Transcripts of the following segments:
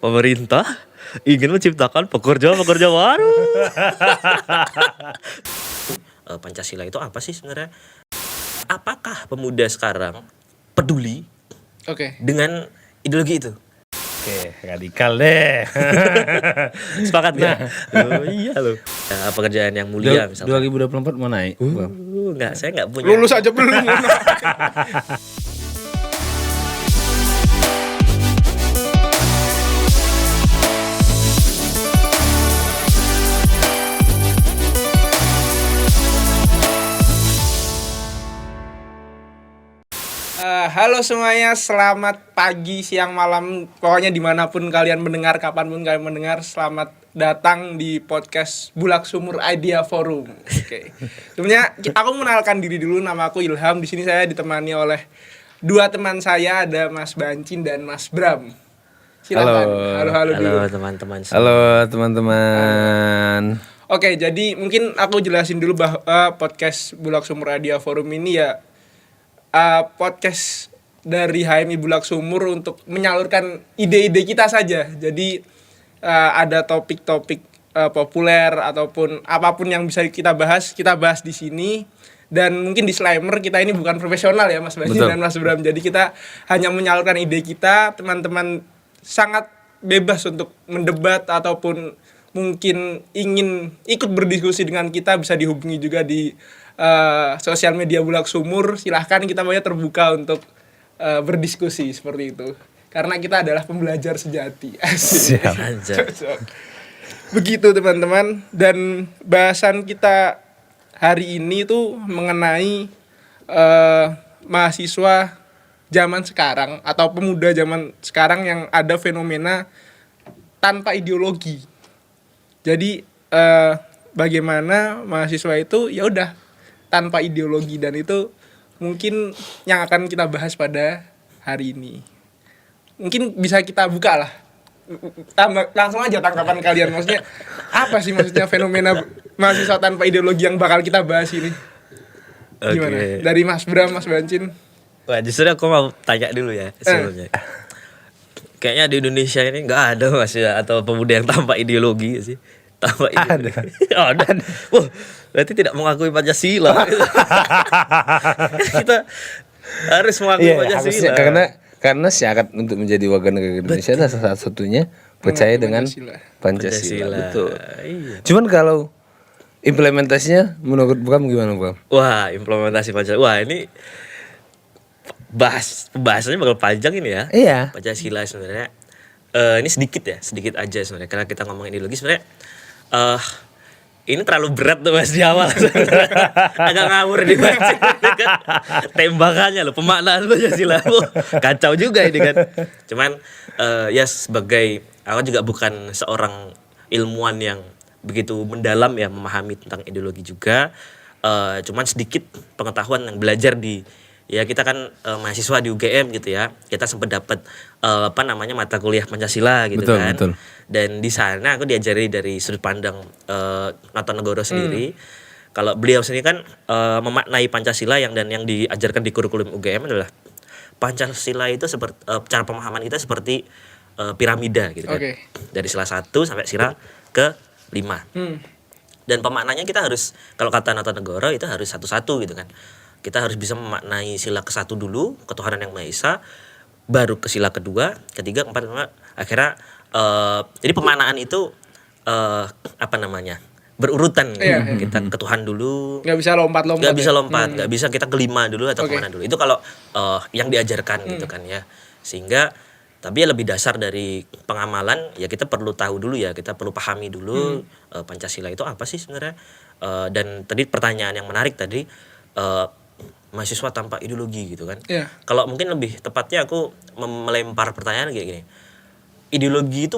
pemerintah ingin menciptakan pekerja-pekerja baru. Pancasila itu apa sih sebenarnya? Apakah pemuda sekarang peduli dengan ideologi itu? Oke, radikal deh. Sepakat gak? Iya loh. Pekerjaan yang mulia misalnya. 2024 mau naik? Enggak, saya enggak punya. Lulus aja belum. Halo semuanya, selamat pagi, siang, malam, pokoknya dimanapun kalian mendengar, kapanpun kalian mendengar, selamat datang di podcast Bulak Sumur Idea Forum. Oke. Sebenarnya aku mengenalkan diri dulu, nama aku Ilham. Di sini saya ditemani oleh dua teman saya, ada Mas Bancin dan Mas Bram. Silakan. Halo teman-teman. Halo teman-teman. Oke, jadi mungkin aku jelasin dulu bahwa podcast Bulak Sumur Idea Forum ini ya podcast dari HMI Bulak Sumur untuk menyalurkan ide-ide kita saja. Jadi ada topik-topik populer ataupun apapun yang bisa kita bahas di sini. Dan mungkin disclaimer, kita ini bukan profesional ya Mas Bancin dan Mas Bram. Jadi kita hanya menyalurkan ide kita. Teman-teman sangat bebas untuk mendebat ataupun mungkin ingin ikut berdiskusi dengan kita, bisa dihubungi juga di sosial media Bulak Sumur. Silahkan, kita banyak terbuka untuk berdiskusi seperti itu, karena kita adalah pembelajar sejati. Siap. Begitu teman-teman. Dan bahasan kita hari ini tuh mengenai mahasiswa zaman sekarang atau pemuda zaman sekarang yang ada fenomena tanpa ideologi. Jadi bagaimana mahasiswa itu ya udah tanpa ideologi, dan itu mungkin yang akan kita bahas pada hari ini. Mungkin bisa kita buka lah. Langsung aja tanggapan kalian. Maksudnya apa sih maksudnya fenomena mahasiswa tanpa ideologi yang bakal kita bahas ini? Gimana? Okay. Dari Mas Bram, Mas Bancin. Wah, justru aku mau tanya dulu ya sebelumnya. Kayaknya di Indonesia ini nggak ada mahasiswa atau pemuda yang tanpa ideologi sih. Tanpa ideologi. Ada. Wah, berarti tidak mengakui Pancasila. Kita harus mengakui Pancasila. Karena syarat untuk menjadi warga negara Indonesia adalah salah satunya percaya dengan Pancasila. Betul. Iya. Cuman kalau implementasinya menurut Bram gimana, Bram? Wah, implementasi Pancasila. Wah, ini pembahasannya bakal panjang ini ya. Iya. Pancasila sebenarnya ini sedikit aja sebenarnya, karena kita ngomongin ideologi sebenarnya ini terlalu berat tuh Mas di awal. Agak ngawur di Bancin kan. Tembakannya loh, pemaknaan Pancasila. Kacau juga ini kan. Cuman ya sebagai aku juga bukan seorang ilmuwan yang begitu mendalam ya memahami tentang ideologi juga. Cuman sedikit pengetahuan yang belajar di, ya kita kan mahasiswa di UGM gitu ya. Kita sempat dapat mata kuliah Pancasila gitu. Betul. Dan di sana aku diajari dari sudut pandang Notonegoro sendiri. Kalau beliau sendiri kan memaknai Pancasila yang diajarkan di kurikulum UGM adalah Pancasila itu seperti cara pemahaman kita seperti piramida gitu kan. Dari sila 1 sampai sila ke 5. Dan pemaknanya kita harus, kalau kata Notonegoro itu harus satu-satu gitu kan. Kita harus bisa memaknai sila ke-1 dulu, ketuhanan yang Maha Esa, baru ke sila kedua, ketiga, keempat, akhirnya jadi pemaknaan itu berurutan. Kita ke Tuhan dulu. Nggak bisa lompat. Nggak bisa kita ke 5 dulu atau kemana dulu. Itu kalau yang diajarkan gitu kan ya. Sehingga tapi ya lebih dasar dari pengamalan ya, kita perlu tahu dulu ya, kita perlu pahami dulu Pancasila itu apa sih sebenarnya. Dan tadi pertanyaan yang menarik tadi, mahasiswa tanpa ideologi gitu kan. Kalau mungkin lebih tepatnya aku melempar pertanyaan kayak gini. Ideologi itu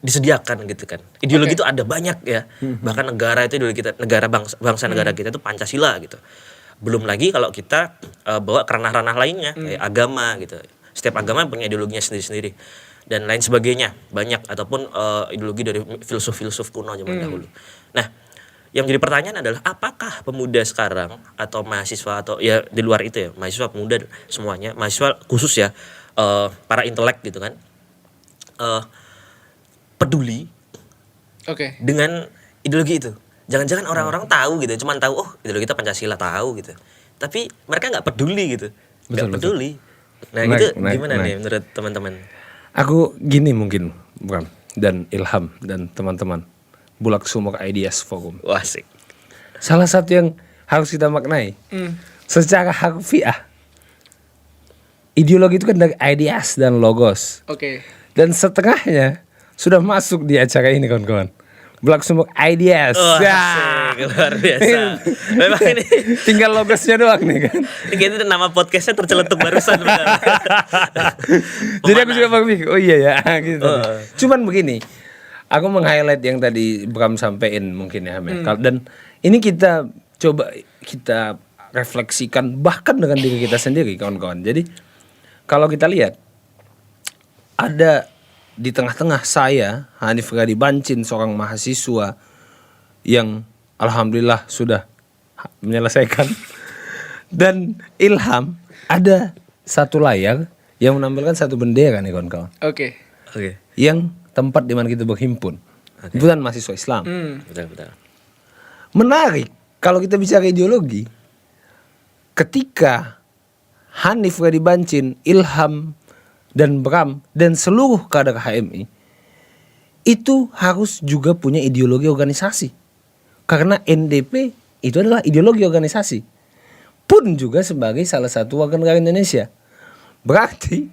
disediakan gitu kan. Ideologi itu ada banyak ya. Bahkan negara itu ideologi kita, negara bangsa negara kita itu Pancasila gitu. Belum lagi kalau kita bawa ke ranah-ranah lainnya kayak agama gitu. Setiap agama punya ideologinya sendiri-sendiri dan lain sebagainya, banyak, ataupun ideologi dari filsuf-filsuf kuno zaman dahulu. Nah, yang jadi pertanyaan adalah apakah pemuda sekarang atau mahasiswa atau ya di luar itu ya, mahasiswa, pemuda semuanya, mahasiswa khusus ya, para intelek gitu kan, peduli Oke. dengan ideologi itu. Jangan-jangan orang-orang tahu gitu, cuman tahu ideologi kita Pancasila tahu gitu. Tapi mereka nggak peduli gitu, nggak peduli. Nah itu gimana nih menurut teman-teman? Aku gini mungkin, Bram dan Ilham dan teman-teman Bulak Sumur Ideas Forum. Wah, asik. Salah satu yang harus kita maknai secara harfiah, ideologi itu kan dari ideas dan logos. Oke. Dan setengahnya sudah masuk di acara ini kawan-kawan. Bulak Sumur Ideas. Wah, asik, luar biasa. Memang ini Tinggal logosnya doang nih kan. ini nama podcastnya terceletuk barusan. Benar. Jadi aku juga berpikir, oh iya ya gitu. Cuman begini, aku meng-highlight yang tadi Bram sampein mungkin ya, dan ini kita coba kita refleksikan bahkan dengan diri kita sendiri kawan-kawan. Jadi kalau kita lihat ada di tengah-tengah saya Hanif Radi Bancin, seorang mahasiswa yang alhamdulillah sudah menyelesaikan, dan Ilham ada satu layar yang menampilkan satu bendera nih kawan-kawan, Oke. Oke. yang tempat di mana kita berhimpun. Bukan mahasiswa Islam. Betul. Menarik kalau kita bicara ideologi, ketika Hanif Radi Bancin, Ilham dan Bram dan seluruh kader HMI itu harus juga punya ideologi organisasi, karena NDP itu adalah ideologi organisasi, pun juga sebagai salah satu warga negara Indonesia. Berarti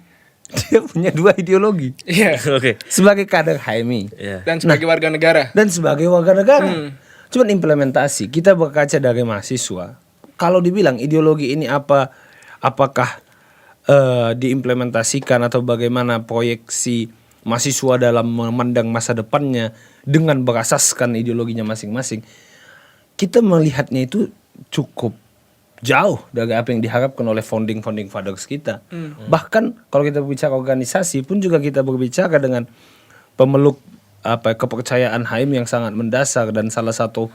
dia punya dua ideologi, Iya. Oke. sebagai kader HMI Iya. Dan sebagai warga negara. dan sebagai warga negara. Cuman implementasi, kita berkaca dari mahasiswa. Kalau dibilang ideologi ini apakah diimplementasikan atau bagaimana proyeksi mahasiswa dalam memandang masa depannya dengan berasaskan ideologinya masing-masing, kita melihatnya itu cukup jauh dari apa yang diharapkan oleh founding fathers kita. Bahkan kalau kita berbicara organisasi pun juga kita berbicara dengan pemeluk kepercayaan HM yang sangat mendasar, dan salah satu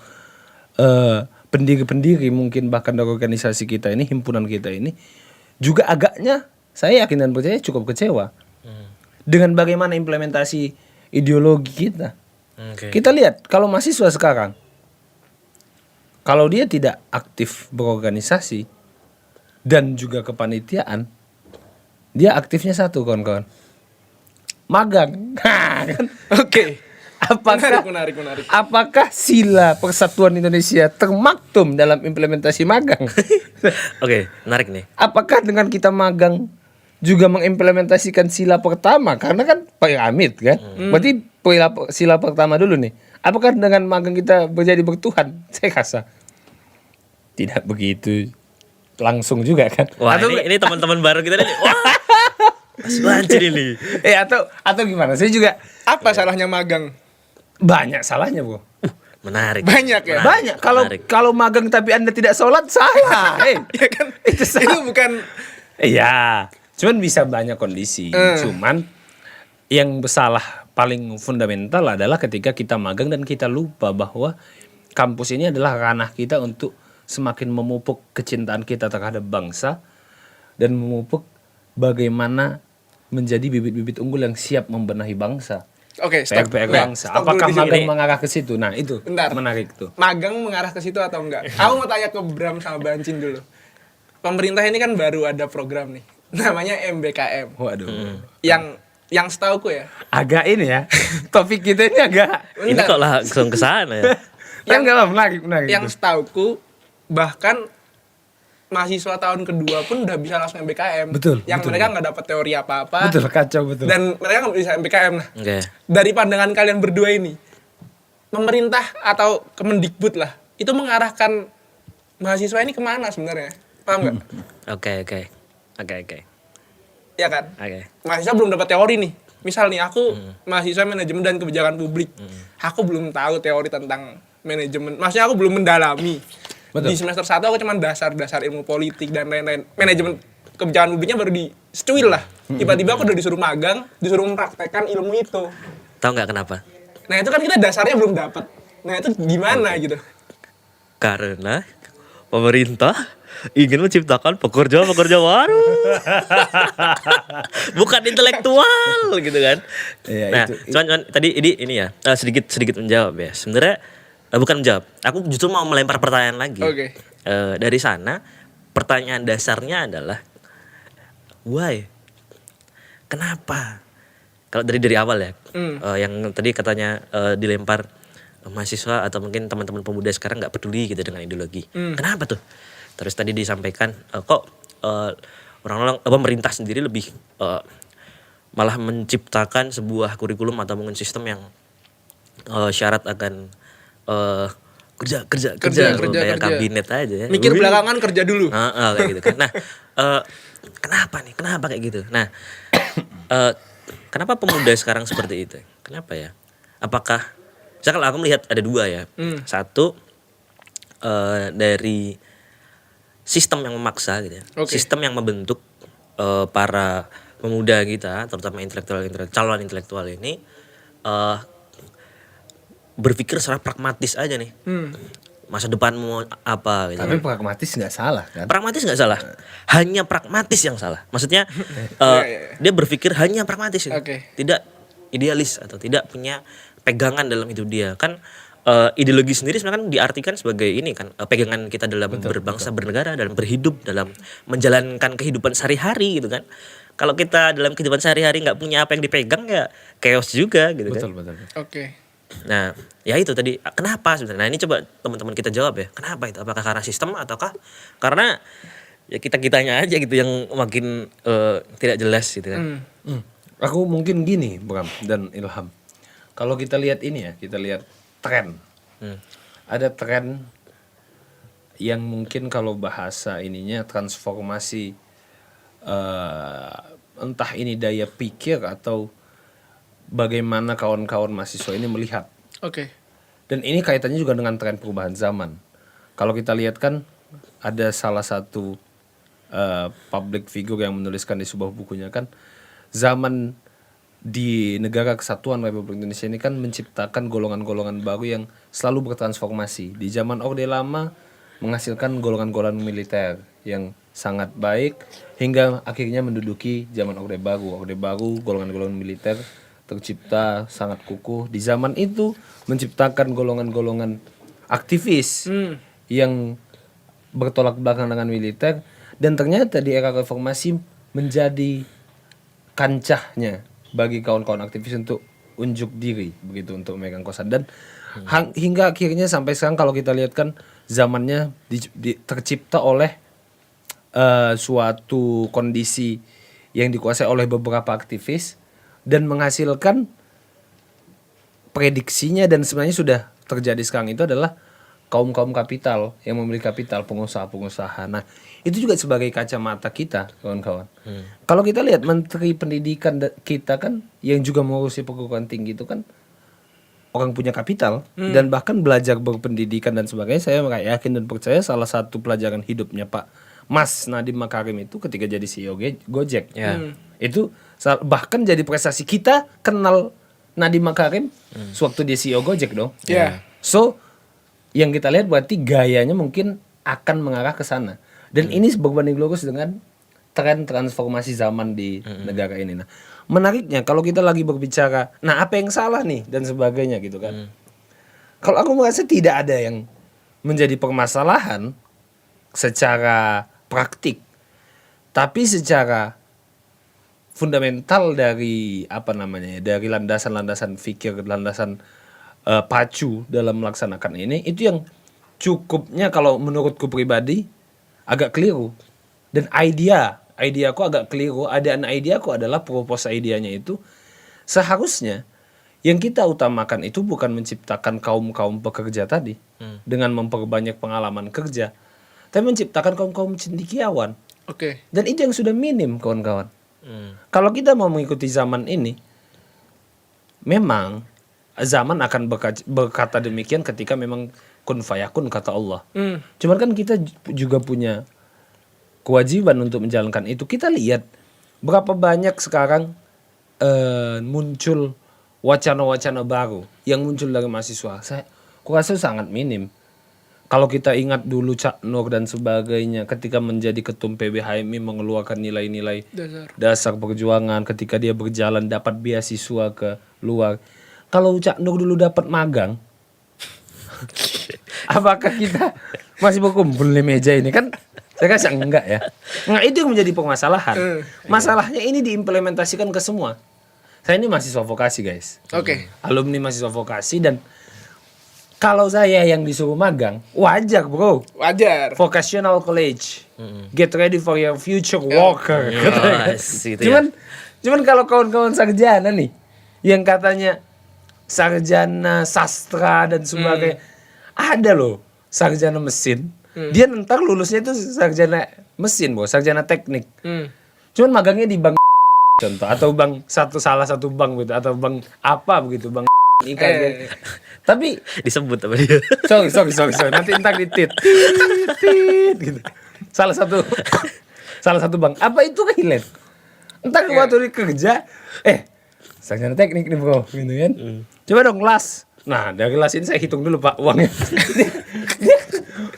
pendiri-pendiri mungkin bahkan dari organisasi kita ini, himpunan kita ini, juga agaknya saya yakin dan percaya cukup kecewa dengan bagaimana implementasi ideologi kita. Oke. Kita lihat kalau mahasiswa sekarang, kalau dia tidak aktif berorganisasi dan juga kepanitiaan, dia aktifnya satu kawan-kawan, magang. Kan? Oke. Apakah Menarik. apakah sila Persatuan Indonesia termaktum dalam implementasi magang? Oke, menarik nih. Apakah dengan kita magang juga mengimplementasikan sila pertama? Karena kan piramid kan. Berarti sila pertama dulu nih. Apakah dengan magang kita menjadi bertuhan? Saya rasa tidak begitu langsung juga kan. Wah, ini teman-teman baru kita nih. Wah. Mas Bancin ini. Atau gimana? Saya juga Apa salahnya magang? banyak salahnya, Bro. Menarik. Banyak ya? Banyak. Kalau magang tapi Anda tidak sholat, salah. Ya kan? Itu salah. Itu bukan. Iya, cuman bisa banyak kondisi. Cuman yang bersalah paling fundamental adalah ketika kita magang dan kita lupa bahwa kampus ini adalah ranah kita untuk semakin memupuk kecintaan kita terhadap bangsa dan memupuk bagaimana menjadi bibit-bibit unggul yang siap membenahi bangsa. Oke, stop. PR bangsa. Stop dulu Apakah di sini. magang mengarah ke situ? Nah, itu Bentar. menarik tuh. Magang mengarah ke situ atau enggak? Aku mau tanya ke Bram sama Bancin dulu. Pemerintah ini kan baru ada program nih, namanya MBKM. Waduh. Yang setauku ya. Agak ini ya. Topik kita ini agak Ini kok langsung ke sana ya? yang enggak lah, menarik. Yang setauku bahkan mahasiswa tahun kedua pun udah bisa langsung MBKM. Betul, Yang betul. mereka nggak dapat teori apa-apa. Betul, kacau betul. Dan mereka nggak bisa MBKM. Nah, Oke. dari pandangan kalian berdua ini, pemerintah atau Kemendikbud lah, itu mengarahkan mahasiswa ini kemana sebenarnya? Paham nggak? Oke. Ya kan? Oke. Mahasiswa belum dapat teori nih. Misal nih aku mahasiswa manajemen dan kebijakan publik, aku belum tahu teori tentang manajemen. Maksudnya aku belum mendalami. Betul. Di semester 1 aku cuma dasar-dasar ilmu politik dan lain-lain. Manajemen kebijakan publiknya baru disecuil lah. Tiba-tiba aku udah disuruh magang, disuruh mempraktekkan ilmu itu. Tahu nggak kenapa? Nah itu kan kita dasarnya belum dapat. Nah itu gimana gitu? Karena pemerintah ingin menciptakan pekerja-pekerja baru. Bukan intelektual gitu kan. Iya, Nah, itu- cuman tadi ini ya sedikit menjawab ya. Sebenarnya bukan menjawab. Aku justru mau melempar pertanyaan lagi. Oke. Dari sana pertanyaan dasarnya adalah why? Kenapa? Kalau dari awal ya, yang tadi katanya dilempar mahasiswa atau mungkin teman-teman pemuda sekarang nggak peduli gitu dengan ideologi. Kenapa tuh? Terus tadi disampaikan kok orang-orang pemerintah sendiri lebih malah menciptakan sebuah kurikulum atau mungkin sistem yang syarat akan kerja kayak kabinet aja ya. Mikir belakangan kerja dulu. Kayak gitu kan. Nah, kenapa nih? Kenapa kayak gitu? Nah, kenapa pemuda sekarang seperti itu? Kenapa ya? Apakah misalkan aku melihat ada dua ya. Satu dari sistem yang memaksa gitu ya. Oke. Sistem yang membentuk para pemuda kita, terutama calon intelektual ini berpikir secara pragmatis aja nih. Masa depanmu apa gitu. Tapi pragmatis nggak salah kan? Pragmatis nggak salah, hanya pragmatis yang salah. Maksudnya dia berpikir hanya pragmatis, gitu. Oke. Tidak idealis atau tidak punya pegangan dalam hidup dia. Kan ideologi sendiri sebenarnya kan diartikan sebagai ini kan pegangan kita dalam berbangsa, bernegara, dalam berhidup, dalam menjalankan kehidupan sehari-hari gitu kan. Kalau kita dalam kehidupan sehari-hari nggak punya apa yang dipegang ya chaos juga gitu kan. Betul. Oke. Nah, ya itu tadi kenapa sebenarnya. Nah, ini coba teman-teman kita jawab ya. Kenapa itu? Apakah karena sistem ataukah karena ya kita-kitanya aja gitu yang makin tidak jelas gitu kan. Aku mungkin gini, Bram dan Ilham. Kalau kita lihat ini ya, kita lihat tren. Ada tren yang mungkin kalau bahasa ininya transformasi entah ini daya pikir atau bagaimana kawan-kawan mahasiswa ini melihat. Oke. Dan ini kaitannya juga dengan tren perubahan zaman. Kalau kita lihat kan ada salah satu public figure yang menuliskan di sebuah bukunya kan, zaman di negara kesatuan Republik Indonesia ini kan menciptakan golongan-golongan baru yang selalu bertransformasi. Di zaman Orde Lama menghasilkan golongan-golongan militer yang sangat baik hingga akhirnya menduduki zaman Orde Baru. Orde Baru golongan-golongan militer tercipta sangat kukuh. Di zaman itu menciptakan golongan-golongan aktivis yang bertolak belakang dengan militer, dan ternyata di era reformasi menjadi kancahnya bagi kawan-kawan aktivis untuk unjuk diri begitu, untuk memegang kosan. Dan hingga akhirnya sampai sekarang kalau kita lihat kan zamannya tercipta oleh suatu kondisi yang dikuasai oleh beberapa aktivis dan menghasilkan prediksinya, dan sebenarnya sudah terjadi sekarang itu adalah kaum-kaum kapital yang memiliki kapital, pengusaha-pengusaha. Nah, itu juga sebagai kacamata kita, kawan-kawan. Kalau kita lihat Menteri Pendidikan kita kan yang juga mengurusi perguruan tinggi itu kan orang punya kapital dan bahkan belajar berpendidikan dan sebagainya. Saya yakin dan percaya salah satu pelajaran hidupnya Pak Mas Nadiem Makarim itu ketika jadi CEO Gojek. Itu bahkan jadi prestasi kita kenal Nadiem Makarim sewaktu dia CEO Gojek dong. Yeah. So yang kita lihat berarti gayanya mungkin akan mengarah ke sana. Dan ini berbanding lurus dengan tren transformasi zaman di negara ini. Nah, menariknya kalau kita lagi berbicara, nah apa yang salah nih dan sebagainya gitu kan. Kalau aku merasa tidak ada yang menjadi permasalahan secara praktik. Tapi secara fundamental dari dari landasan-landasan fikir, landasan pacu dalam melaksanakan ini, itu yang cukupnya kalau menurutku pribadi agak keliru. Dan ideaku agak keliru. Ideaku adalah propose idenya itu seharusnya yang kita utamakan itu bukan menciptakan kaum-kaum pekerja tadi dengan memperbanyak pengalaman kerja, tapi menciptakan kaum-kaum cendekiawan. Oke. Dan itu yang sudah minim, kawan-kawan. Kalau kita mau mengikuti zaman ini, memang zaman akan berkata demikian ketika memang kun fayakun kata Allah. Cuman kan kita juga punya kewajiban untuk menjalankan itu. Kita lihat berapa banyak sekarang muncul wacana-wacana baru yang muncul dari mahasiswa. Aku rasa sangat minim. Kalau kita ingat dulu Cak Nur dan sebagainya ketika menjadi ketum PBHMI mengeluarkan nilai-nilai dasar perjuangan, ketika dia berjalan dapat beasiswa ke luar. Kalau Cak Nur dulu dapat magang, apakah kita masih berkumpul di meja ini? Kan saya rasa enggak ya. Nah, itu yang menjadi permasalahan. Masalahnya ini diimplementasikan ke semua. Saya ini mahasiswa vokasi guys. Oke. Alumni mahasiswa vokasi, dan kalau saya yang disuruh magang, wajar bro. Wajar. Vocational college, get ready for your future worker. Gitu ya. Cuman kalau kawan-kawan sarjana nih, yang katanya sarjana sastra dan sebagainya, ada loh sarjana mesin. Dia ntar lulusnya itu sarjana mesin, bro, sarjana teknik. Cuman magangnya di bank contoh, atau salah satu bank gitu, atau bank apa begitu, bank ikan. Tapi Disebut apa dia? sorry, nanti entar ditit gitu. Salah satu bank. Apa itu relate? Entar waktu kerja, sarjana teknik nih bro, gitu kan. Coba dong las. Nah, dari las ini saya hitung dulu Pak uangnya.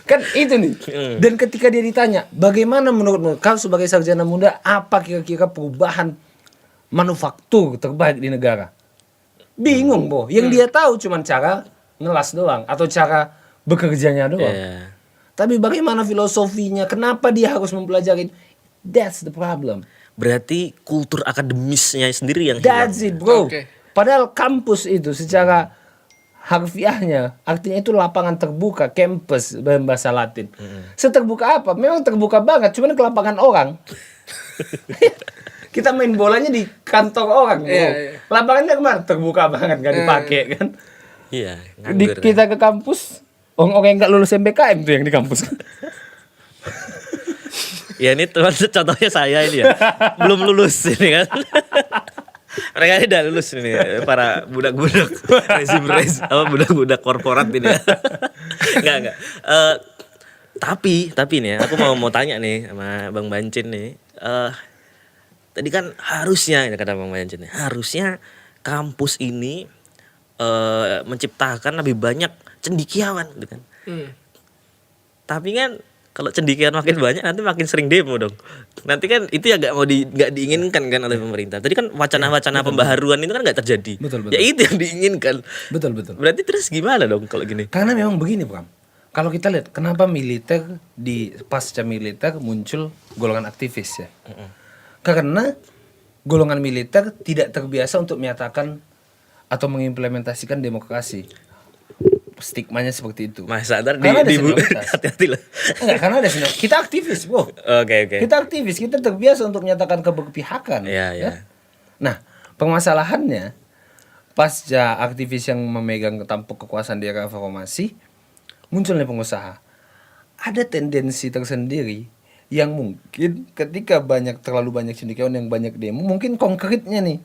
Kan itu nih. Dan ketika dia ditanya, bagaimana menurutmu kau sebagai sarjana muda, apa kira-kira perubahan manufaktur terbaik di negara? Bingung, Bo. Yang dia tahu cuma cara ngelas doang atau cara bekerjanya doang. Yeah. Tapi bagaimana filosofinya? Kenapa dia harus mempelajari? That's the problem. Berarti kultur akademisnya sendiri yang hilang. That's it, bro. Oke. Padahal kampus itu secara harfiahnya artinya itu lapangan terbuka, campus dalam bahasa Latin. Seterbuka apa? Memang terbuka banget, cuman ke lapangan orang. Kita main bolanya di kantor orang, bro. Iya. Lapangannya kemana? Terbuka banget, nggak dipakai kan? Iya, nganggur. Kita ke kampus, orang yang nggak lulus MBKM tuh yang di kampus. Ya ini teman contohnya saya ini ya. Belum lulus ini kan. Mereka ini udah lulus ini para budak-budak rezim apa budak-budak korporat ini ya. Enggak. Tapi nih ya, aku mau tanya nih sama Bang Bancin nih. Tadi kan harusnya ini kata Bang Bancin nih, harusnya kampus ini menciptakan lebih banyak cendekiawan gitu kan. Tapi kan kalau cendekiawan makin banyak nanti makin sering demo dong. Nanti kan itu ya nggak diinginkan kan oleh pemerintah. Tadi kan wacana-wacana pembaharuan itu kan nggak terjadi. Betul. Ya itu yang diinginkan. Betul. Berarti terus gimana dong kalau gini? Karena memang begini, Bram. Kalau kita lihat kenapa militer di pasca militer muncul golongan aktivis ya. Karena golongan militer tidak terbiasa untuk menyatakan atau mengimplementasikan demokrasi. Stigmanya seperti itu. Mas Sadar Karena ada di senioritas. hati-hati lah. Enggak, karena ada senior. Kita aktivis, bro. Oke. Kita aktivis, kita terbiasa untuk menyatakan keberpihakan. Iya. Nah, permasalahannya pasca aktivis yang memegang tampuk kekuasaan di era reformasi, munculnya pengusaha. Ada tendensi tersendiri yang mungkin ketika terlalu banyak cendekiawan yang banyak demo, mungkin konkretnya nih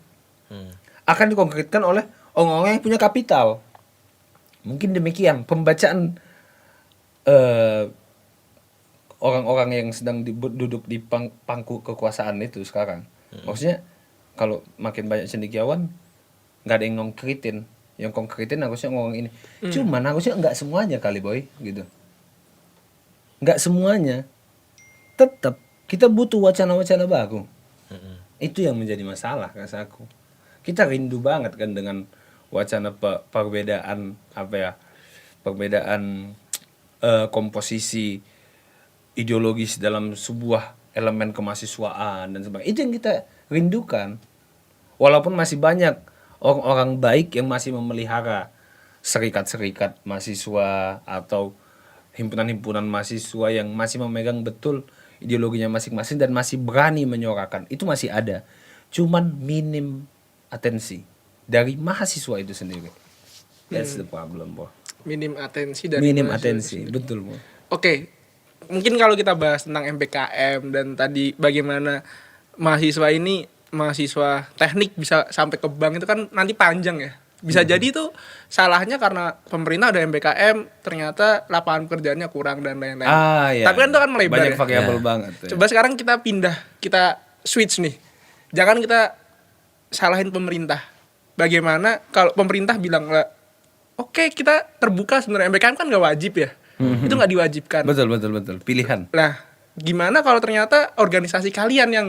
akan dikonkretkan oleh orang-orang yang punya kapital. Mungkin demikian pembacaan orang-orang yang sedang duduk di pangku kekuasaan itu sekarang. Maksudnya kalau makin banyak cendekiawan nggak ada yang konkretin. Yang konkretin harusnya ngomong ini. Cuman harusnya nggak semuanya kali boy gitu. Nggak semuanya. Tetap kita butuh wacana-wacana baru. Itu yang menjadi masalah rasaku. Kita rindu banget kan dengan wacana perbedaan komposisi ideologis dalam sebuah elemen kemahasiswaan dan sebagainya. Itu yang kita rindukan. Walaupun masih banyak orang-orang baik yang masih memelihara serikat-serikat mahasiswa atau himpunan-himpunan mahasiswa yang masih memegang betul ideologinya masing-masing dan masih berani menyuarakan. Itu masih ada. Cuman minim atensi dari mahasiswa itu sendiri. That's the problem, Bo. Minim atensi dari Minim mahasiswa atensi, sendiri. betul, Bo. Oke, mungkin kalau kita bahas tentang MPKM dan tadi bagaimana mahasiswa teknik bisa sampai ke bank itu kan nanti panjang ya. Bisa jadi itu salahnya karena pemerintah ada MPKM, ternyata lapangan pekerjaannya kurang dan lain-lain. Iya. Tapi kan itu kan melebar. Banyak Ya. variabel banget. Ya. Coba sekarang kita switch nih. Jangan kita salahin pemerintah. Bagaimana kalau pemerintah bilang oke, kita terbuka sebenarnya MPKM kan nggak wajib ya. Itu nggak diwajibkan. Betul. Pilihan. Nah, gimana kalau ternyata organisasi kalian yang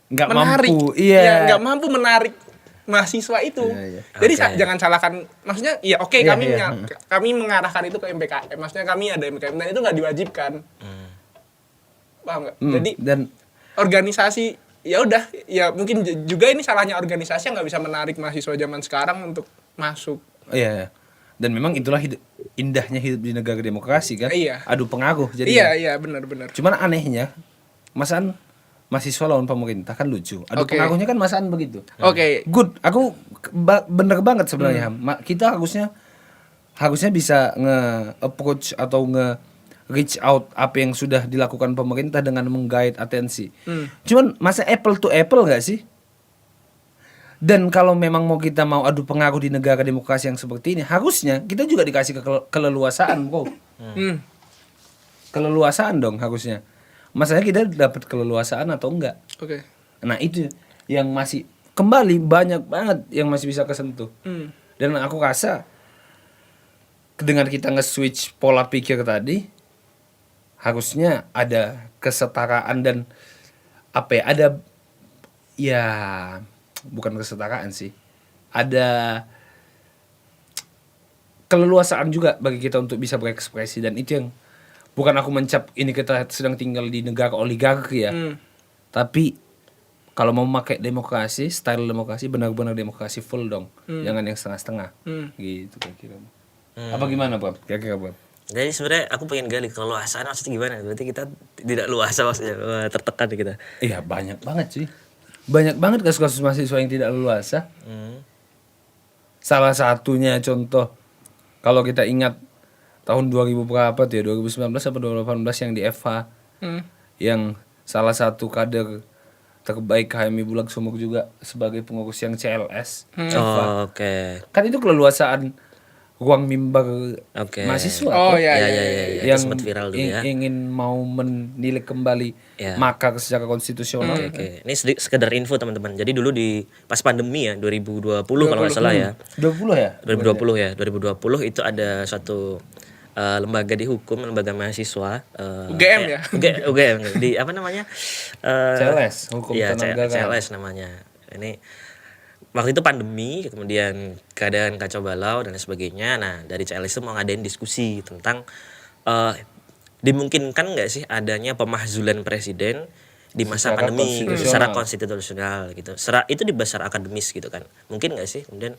Nggak menarik, mampu. Iya. ya, nggak mampu menarik mahasiswa itu. Iya. Jadi Oke. jangan salahkan, maksudnya ya oke, Iya, kami iya. kami mengarahkan itu ke MPKM, maksudnya kami ada MPKM dan itu nggak diwajibkan. Paham nggak? Jadi Dan organisasi ya udah, ya mungkin juga ini salahnya organisasi yang nggak bisa menarik mahasiswa zaman sekarang untuk masuk. iya. Dan memang itulah indahnya hidup di negara demokrasi kan. Iya. Adu pengaruh jadi. Iya benar. Cuman anehnya, Mas An mahasiswa lawan pemerintah kan lucu. Adu Oke. pengaruhnya kan Mas An begitu. Oke. Good. Aku bener banget sebenarnya. Kita harusnya bisa nge-approach atau nge-reach out apa yang sudah dilakukan pemerintah dengan menggait atensi. Cuman masa apple to apple nggak sih? Dan kalau memang kita mau adu pengaruh di negara demokrasi yang seperti ini, harusnya kita juga dikasih keleluasaan, bro. Keleluasaan dong harusnya. Masalahnya kita dapat keleluasaan atau enggak? Oke. Nah itu yang masih kembali banyak banget yang masih bisa kesentuh. Dan aku rasa dengan kita nge-switch pola pikir tadi, harusnya ada kesetaraan dan apa ya, ada ya bukan kesetaraan sih, ada keleluasaan juga bagi kita untuk bisa berekspresi. Dan itu yang bukan aku mencap ini kita sedang tinggal di negara oligarki ya, tapi kalau mau pakai demokrasi, style demokrasi benar-benar demokrasi full dong, jangan yang setengah-setengah gitu kira-kira. Apa gimana Bob? Kira-kira Bob? Jadi sebenarnya aku pengen gali keleluasaan maksudnya gimana? Berarti kita tidak luasa maksudnya. Wah, tertekan nih kita. Iya banyak banget sih, banyak banget kasus-kasus mahasiswa yang tidak leluasa. Salah satunya contoh, kalau kita ingat tahun 2000 berapa tuh ya, 2019 atau 2018 yang di FH, yang salah satu kader terbaik HMI Bulak Sumur juga sebagai pengurus yang CLS. Oh, oke. Kan itu keleluasaan ruang mimbar Oke. mahasiswa. Oh, tuh. iya. Itu sempat viral dulu ya. Ingin mau menilik kembali Ya. makar secara konstitusional. Oke. Ini sekedar info teman-teman. Jadi dulu di pas pandemi ya 2020 kalau nggak salah ya. 20 ya? 2020 ya. 2020 itu ada suatu lembaga di hukum, lembaga mahasiswa UGM ya? UGM di apa namanya? CLS, Hukum Iya, Tenaga Kerja. CLS namanya. Ini waktu itu pandemi, kemudian keadaan kacau balau dan lain sebagainya. Nah, dari CLS itu mau ngadain diskusi tentang dimungkinkan nggak sih adanya pemahzulan presiden di masa Secara pandemi konstitusional. secara konstitusional gitu. Itu dibahas secara akademis gitu kan. Mungkin nggak sih? Kemudian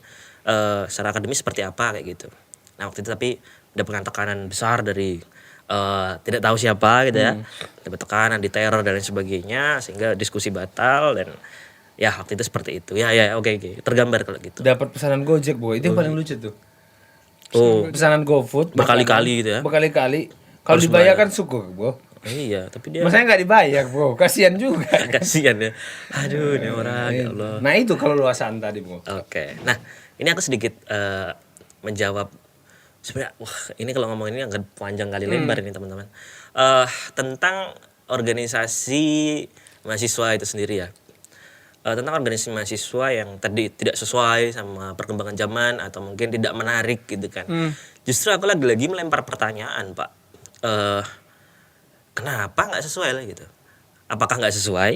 secara akademis seperti apa kayak gitu. Nah, waktu itu tapi mendapatkan tekanan besar dari tidak tahu siapa gitu ya. Dapat tekanan, diteror dan lain sebagainya sehingga diskusi batal dan ya waktu itu seperti itu. Ya oke. Tergambar kalau gitu. Dapat pesanan Gojek, Boy. Itu yang paling lucu tuh. Oh, Pesanan GoFood berkali-kali gitu ya. Berkali-kali. Kalau Harus dibayarkan syukur, Bro. Iya, tapi dia Masanya nggak dibayar, Bro. Kasihan juga. kasihan ya. Aduh, ini orang ya Allah. Nah, itu kalau luasan tadi, Bro. Oke. Nah, ini aku sedikit menjawab sebenarnya ini kalau ngomong ini agak panjang kali lebar ini teman-teman. Tentang organisasi mahasiswa itu sendiri ya. Tentang organisasi mahasiswa yang tadi tidak sesuai sama perkembangan zaman atau mungkin tidak menarik gitu kan. Justru aku lagi-lagi melempar pertanyaan, Pak. Kenapa nggak sesuai lah gitu? Apakah nggak sesuai?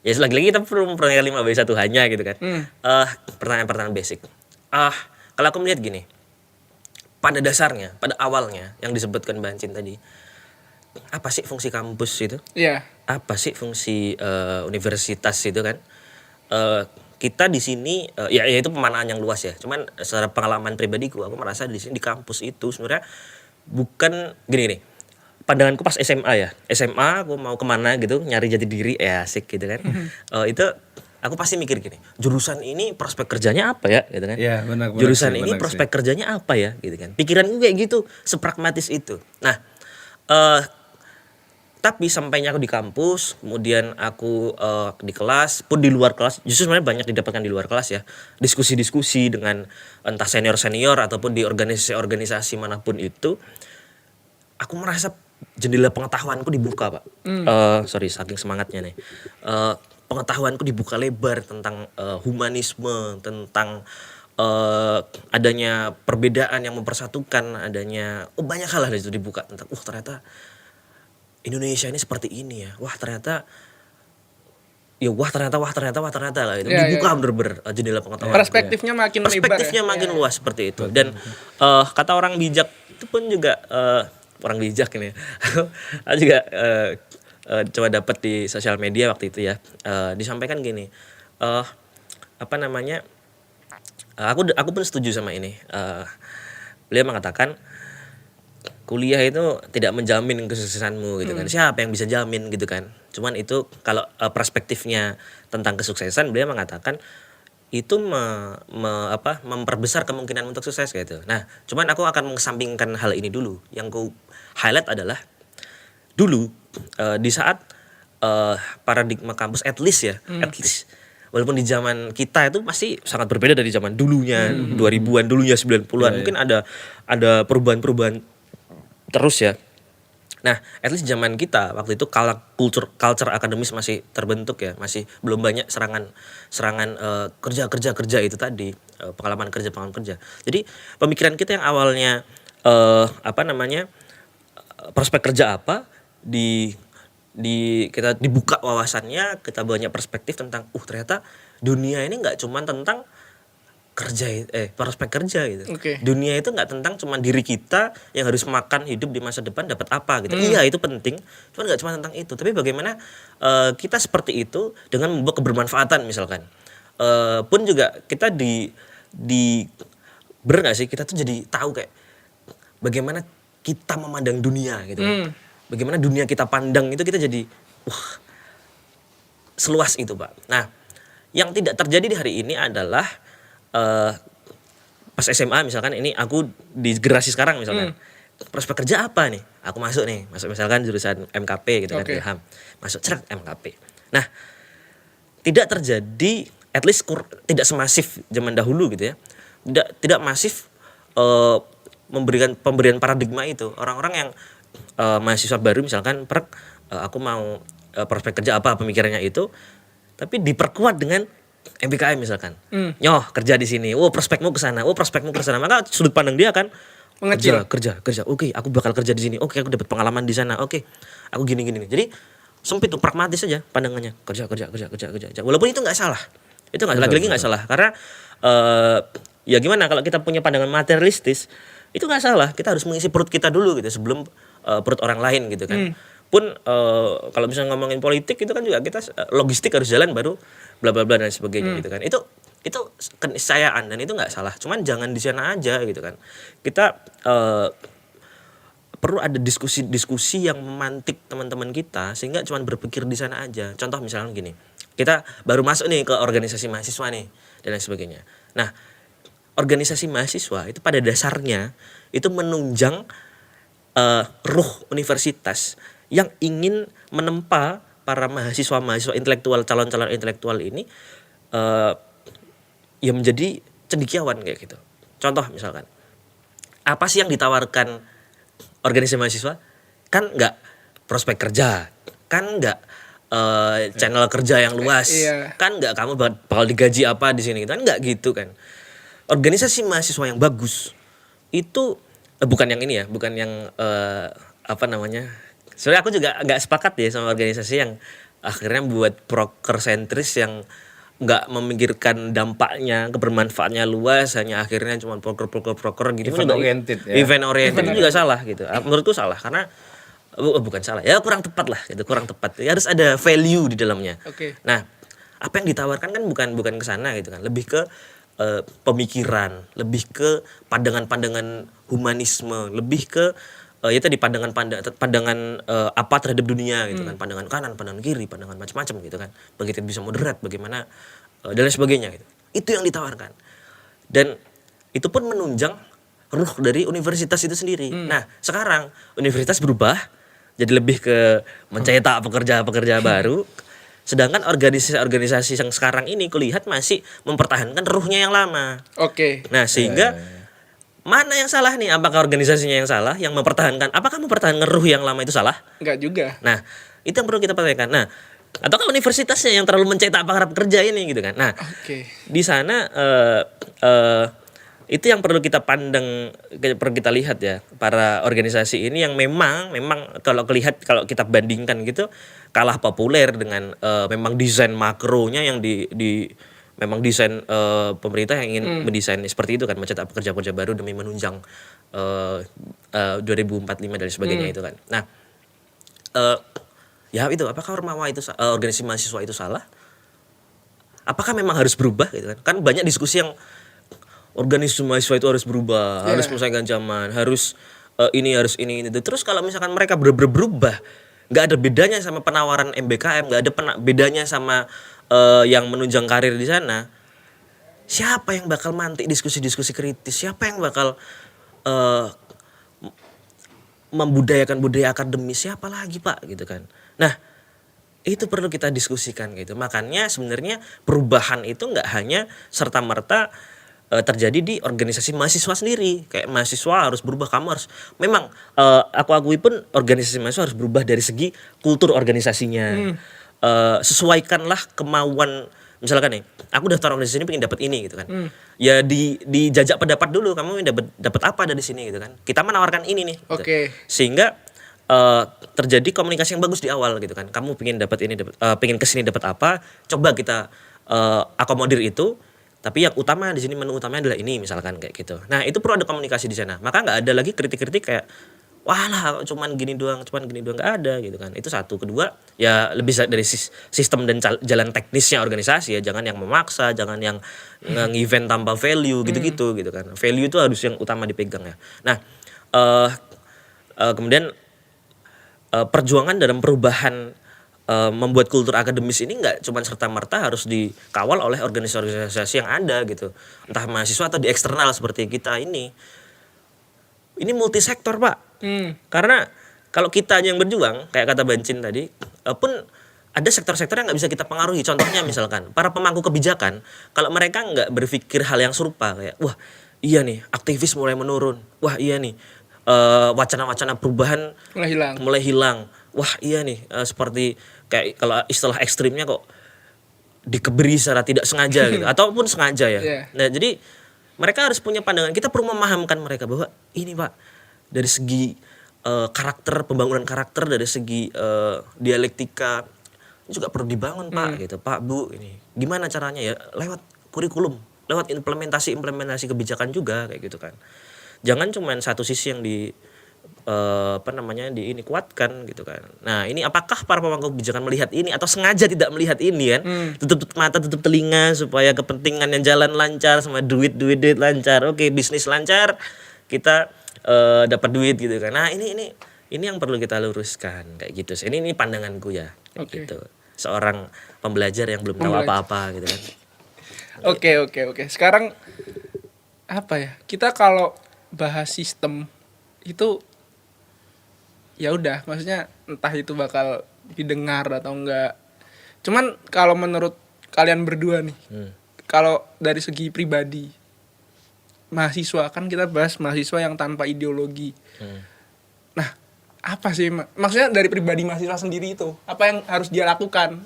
Ya lagi-lagi kita perlu mempertanyakan 5B1 hanya gitu kan. Pertanyaan-pertanyaan basic. Kalau aku melihat gini, pada dasarnya, pada awalnya yang disebutkan Bancin tadi, apa sih fungsi kampus itu? Iya. Apa sih fungsi universitas itu kan? Kita di sini ya itu pemanaan yang luas ya. Cuman secara pengalaman pribadiku aku merasa di sini di kampus itu sebenarnya bukan gini nih. Pandanganku pas SMA ya. SMA aku mau kemana gitu, nyari jati diri ya asik gitu kan. Itu aku pasti mikir gini, jurusan ini prospek kerjanya apa ya gitu kan. Iya, benar Jurusan sih, ini benar prospek kerjanya apa ya gitu kan. Pikiranku kayak gitu, sepragmatis itu. Nah, tapi sampainya aku di kampus, kemudian aku di kelas, pun di luar kelas, justru sebenarnya banyak didapatkan di luar kelas ya. Diskusi-diskusi dengan entah senior-senior ataupun di organisasi-organisasi manapun itu, aku merasa jendela pengetahuanku dibuka, Pak. Sorry, saking semangatnya nih. Pengetahuanku dibuka lebar tentang humanisme, tentang adanya perbedaan yang mempersatukan, adanya banyak hal lah dari situ dibuka tentang ternyata Indonesia ini seperti ini ya. Wah ternyata lah itu Ya, dibuka ya. bener-bener jendela pengetahuan. Perspektifnya makin lebar Perspektifnya ya. makin luas seperti itu. Dan kata orang bijak itu pun juga orang bijak ini. Aku juga coba dapat di sosial media waktu itu ya. Disampaikan gini. Apa namanya? Aku pun setuju sama ini. Beliau mengatakan kuliah itu tidak menjamin kesuksesanmu gitu kan. Siapa yang bisa jamin gitu kan. Cuman itu kalau perspektifnya tentang kesuksesan, beliau mengatakan itu memperbesar kemungkinan untuk sukses gitu. Nah, cuman aku akan mengesampingkan hal ini dulu. Yang ku highlight adalah dulu di saat paradigma kampus at least walaupun di zaman kita itu masih sangat berbeda dari zaman dulunya 2000-an, dulunya 90-an. Mungkin ada perubahan-perubahan terus ya. Nah, at least zaman kita waktu itu culture akademis masih terbentuk ya, masih belum banyak serangan kerja itu tadi, pengalaman kerja. Jadi pemikiran kita yang awalnya prospek kerja apa kita dibuka wawasannya, kita banyak perspektif tentang ternyata dunia ini nggak cuma tentang prospek kerja gitu. Oke. Dunia itu nggak tentang cuma diri kita yang harus makan hidup di masa depan dapat apa gitu. Iya itu penting, cuman nggak cuma tentang itu. Tapi bagaimana kita seperti itu dengan membuat kebermanfaatan misalkan. Pun juga kita bener nggak sih kita tuh jadi tahu kayak bagaimana kita memandang dunia gitu. Bagaimana dunia kita pandang itu kita jadi seluas itu Pak. Nah yang tidak terjadi di hari ini adalah pas SMA misalkan ini aku di Gerasi sekarang misalkan prospek kerja apa nih aku masuk misalkan jurusan MKP gitu kan Ilham masuk MKP. Nah tidak terjadi at least tidak semasif zaman dahulu gitu ya, tidak masif memberikan pemberian paradigma itu. Orang-orang yang mahasiswa baru misalkan aku mau prospek kerja apa pemikirannya itu, tapi diperkuat dengan MBKM misalkan. Nyoh kerja di sini. Prospekmu ke sana. Maka sudut pandang dia kan Mengecil. Kerja. Oke, aku bakal kerja di sini. Oke, aku dapat pengalaman di sana. Oke, aku gini. Jadi sempit tuh, pragmatis aja pandangannya. Kerja. Walaupun itu nggak salah. Itu nggak lagi-lagi nggak salah karena ya gimana kalau kita punya pandangan materialistis itu nggak salah. Kita harus mengisi perut kita dulu gitu sebelum perut orang lain gitu kan. Pun kalau misalnya ngomongin politik itu kan juga kita logistik harus jalan baru bla bla bla dan sebagainya gitu kan. Itu keniscayaan dan itu nggak salah. Cuman jangan di sana aja gitu kan. Kita perlu ada diskusi yang memantik teman-teman kita sehingga cuman berpikir di sana aja. Contoh misalnya gini. Kita baru masuk nih ke organisasi mahasiswa nih dan lain sebagainya. Nah, organisasi mahasiswa itu pada dasarnya itu menunjang ruh universitas yang ingin menempa para mahasiswa intelektual, calon-calon intelektual ini ya menjadi cendekiawan kayak gitu. Contoh misalkan, apa sih yang ditawarkan organisasi mahasiswa? Kan nggak prospek kerja, kan nggak channel kerja yang luas, kan nggak kamu bakal digaji apa di sini, kan nggak gitu kan. Organisasi mahasiswa yang bagus itu bukan yang ini ya, bukan yang sebenarnya aku juga nggak sepakat ya sama organisasi yang akhirnya buat proker sentris yang nggak memikirkan dampaknya, kebermanfaatnya luas, hanya akhirnya cuma proker gitu. Event oriented ya. Event oriented itu juga salah gitu. Menurutku salah karena bukan salah ya, kurang tepat lah gitu, kurang tepat. Ya, harus ada value di dalamnya. Oke. Nah, apa yang ditawarkan kan bukan ke sana gitu kan, lebih ke pemikiran, lebih ke pandangan-pandangan humanisme, lebih ke ya tadi pandangan apa terhadap dunia gitu kan, pandangan kanan, pandangan kiri, pandangan macam-macam gitu kan, begitu bisa moderat, bagaimana dan lain sebagainya gitu. Itu yang ditawarkan dan itu pun menunjang ruh dari universitas itu sendiri. Nah sekarang universitas berubah jadi lebih ke mencetak pekerja baru, sedangkan organisasi-organisasi yang sekarang ini kulihat masih mempertahankan ruhnya yang lama. Oke. Nah sehingga mana yang salah nih? Apakah organisasinya yang salah yang mempertahankan? Apakah mempertahankan ruh yang lama itu salah? Enggak juga. Nah, itu yang perlu kita pertanyakan. Nah, ataukah universitasnya yang terlalu mencetak para pekerja ini gitu kan? Nah, Oke. di sana Itu yang perlu kita pandang, perlu kita lihat ya, para organisasi ini yang memang kalau kita bandingkan gitu kalah populer dengan memang desain makronya yang memang desain pemerintah yang ingin mendesain seperti itu kan, mencetak pekerja-pekerja baru demi menunjang 2045 dan sebagainya itu kan. Nah, ya itu, apakah Ormawa itu organisasi mahasiswa itu salah? Apakah memang harus berubah gitu kan? Kan banyak diskusi yang organisasi mahasiswa itu harus berubah, harus menyesuaikan zaman, harus ini harus ini. Terus kalau misalkan mereka berubah, nggak ada bedanya sama penawaran MBKM, nggak ada bedanya sama yang menunjang karir di sana. Siapa yang bakal mantik diskusi-diskusi kritis? Siapa yang bakal membudayakan budaya akademis? Siapa lagi Pak gitu kan? Nah, itu perlu kita diskusikan gitu. Makanya sebenarnya perubahan itu nggak hanya serta-merta terjadi di organisasi mahasiswa sendiri. Kayak mahasiswa harus berubah, kamu harus memang aku akui pun organisasi mahasiswa harus berubah dari segi kultur organisasinya. Sesuaikanlah kemauan, misalkan nih aku daftar organisasi ini pengen dapat ini gitu kan. Ya dijajak pendapat dulu, kamu dapat apa dari sini gitu kan. Kita menawarkan ini nih gitu. Sehingga terjadi komunikasi yang bagus di awal gitu kan. Kamu pengen dapat ini, pengen kesini dapat apa, coba kita akomodir itu. Tapi yang utama di sini, menu utamanya adalah ini misalkan kayak gitu. Nah, itu perlu ada komunikasi di sana. Maka nggak ada lagi kritik-kritik kayak walah cuman gini doang nggak ada gitu kan. Itu satu. Kedua, ya lebih dari sistem dan jalan teknisnya organisasi ya, jangan yang memaksa, jangan yang nge-event tanpa value gitu-gitu gitu kan. Value itu harus yang utama dipegang ya. Nah, kemudian perjuangan dalam perubahan membuat kultur akademis ini nggak cuma serta-merta harus dikawal oleh organisasi-organisasi yang ada gitu, entah mahasiswa atau di eksternal seperti kita ini multisektor Pak. Karena kalau kita yang berjuang kayak kata Bancin tadi pun ada sektor-sektor yang nggak bisa kita pengaruhi. Contohnya misalkan para pemangku kebijakan, kalau mereka nggak berpikir hal yang serupa kayak wah iya nih aktivis mulai menurun, wah iya nih wacana-wacana perubahan mulai hilang. Wah iya nih seperti kayak kalau istilah ekstrimnya kok dikebiri secara tidak sengaja gitu ataupun sengaja ya. Nah, jadi mereka harus punya pandangan. Kita perlu memahamkan mereka bahwa ini Pak, dari segi karakter, pembangunan karakter, dari segi dialektika ini juga perlu dibangun Pak gitu. Pak Bu, ini gimana caranya ya, lewat kurikulum, lewat implementasi kebijakan juga kayak gitu kan. Jangan cuma satu sisi yang ini kuatkan gitu kan. Nah, ini apakah para pemangku kebijakan melihat ini atau sengaja tidak melihat ini kan? Tutup mata, tutup telinga supaya kepentingan yang jalan lancar, sama duit lancar. Oke, bisnis lancar, kita dapat duit gitu kan. Nah, ini yang perlu kita luruskan kayak gitu. Ini pandanganku ya. Gitu. Seorang pembelajar yang belum tahu apa-apa gitu kan. Oke. Sekarang apa ya? Kita kalau bahas sistem itu ya udah, maksudnya entah itu bakal didengar atau enggak. Cuman kalau menurut kalian berdua nih, kalau dari segi pribadi mahasiswa, kan kita bahas mahasiswa yang tanpa ideologi. Nah, apa sih maksudnya dari pribadi mahasiswa sendiri itu? Apa yang harus dia lakukan?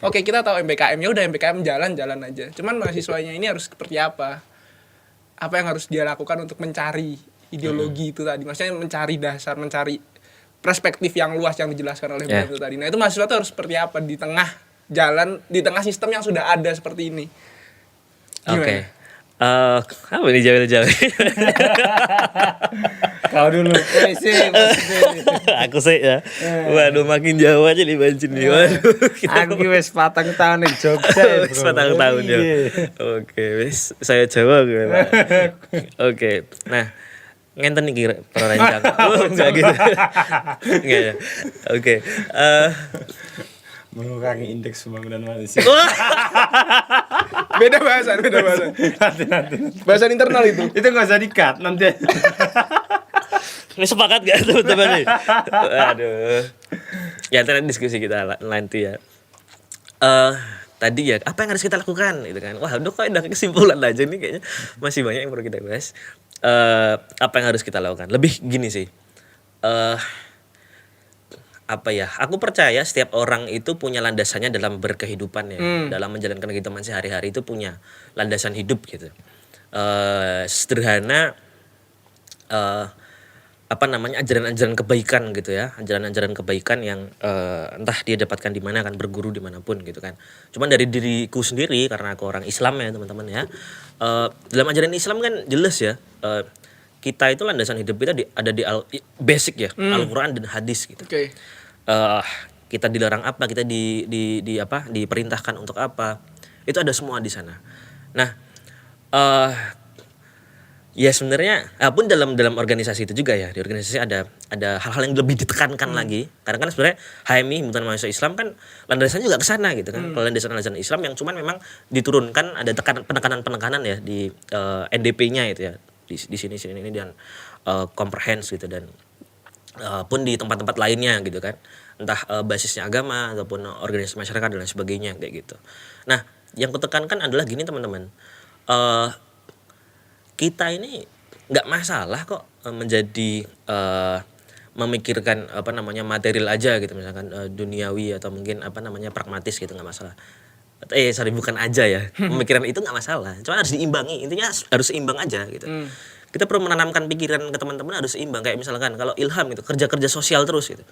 Oke, kita tahu MBKM, ya udah MBKM jalan aja. Cuman mahasiswanya ini harus seperti apa? Apa yang harus dia lakukan untuk mencari ideologi itu tadi? Maksudnya mencari dasar, mencari perspektif yang luas yang dijelaskan oleh Bram itu tadi. Nah, itu mahasiswa itu harus seperti apa di tengah jalan, di tengah sistem yang sudah ada seperti ini? Oke. Apa ini jawab? Kau dulu. Aku sih ya. Waduh, makin jauh aja nih Bancin nih. Waduh. Aku wis 4 tahun di Jogja. Wis 4 tahun ya. Oke, wis saya jawab gimana. Oke. Nah, ngenten iki perancang. Enggak gitu. Enggak ya. Oke. Mengurangi indeks pembangunan manusia. Beda bahasan. Nanti. Bahasan internal itu. Itu nggak usah di-cut nanti. Ini sepakat gak teman-teman nih? Aduh. Ya nanti diskusi kita nanti ya. Tadi ya, apa yang harus kita lakukan gitu kan? Wah, udah kesimpulan aja nih kayaknya. Masih banyak yang perlu kita bahas. Apa yang harus kita lakukan? Lebih gini sih. Aku percaya setiap orang itu punya landasannya dalam berkehidupan ya, dalam menjalankan kehidupan sehari-hari itu punya landasan hidup gitu. sederhana ajaran-ajaran kebaikan gitu ya, ajaran-ajaran kebaikan yang entah dia dapatkan di mana kan, berguru dimanapun gitu kan. Cuman dari diriku sendiri karena aku orang Islam ya teman-teman ya, dalam ajaran Islam kan jelas ya, kita itu landasan hidup kita ada di basic ya, Al-Quran dan hadis gitu. Oke. Kita dilarang apa, kita diperintahkan untuk apa, itu ada semua di sana. Nah, ya sebenarnya pun dalam organisasi itu juga ya, di organisasi ada hal-hal yang lebih ditekankan lagi, karena kan sebenarnya HMI Himpunan Mahasiswa Islam kan landasannya juga ke sana gitu kan. Landasan Islam yang cuman memang diturunkan ada penekanan ya di NDP-nya itu ya, di sini ini dan comprehensive gitu, dan pun di tempat-tempat lainnya gitu kan, entah basisnya agama ataupun organisasi masyarakat dan lain sebagainya kayak gitu. Nah, yang kutekankan adalah gini teman-teman, kita ini nggak masalah kok menjadi memikirkan material aja gitu, misalkan duniawi atau mungkin pragmatis gitu, nggak masalah. Bukan aja ya, pemikiran itu nggak masalah, cuma harus diimbangi, intinya harus seimbang aja gitu. Kita perlu menanamkan pikiran ke teman-teman harus seimbang, kayak misalkan kalau Ilham itu kerja sosial terus gitu.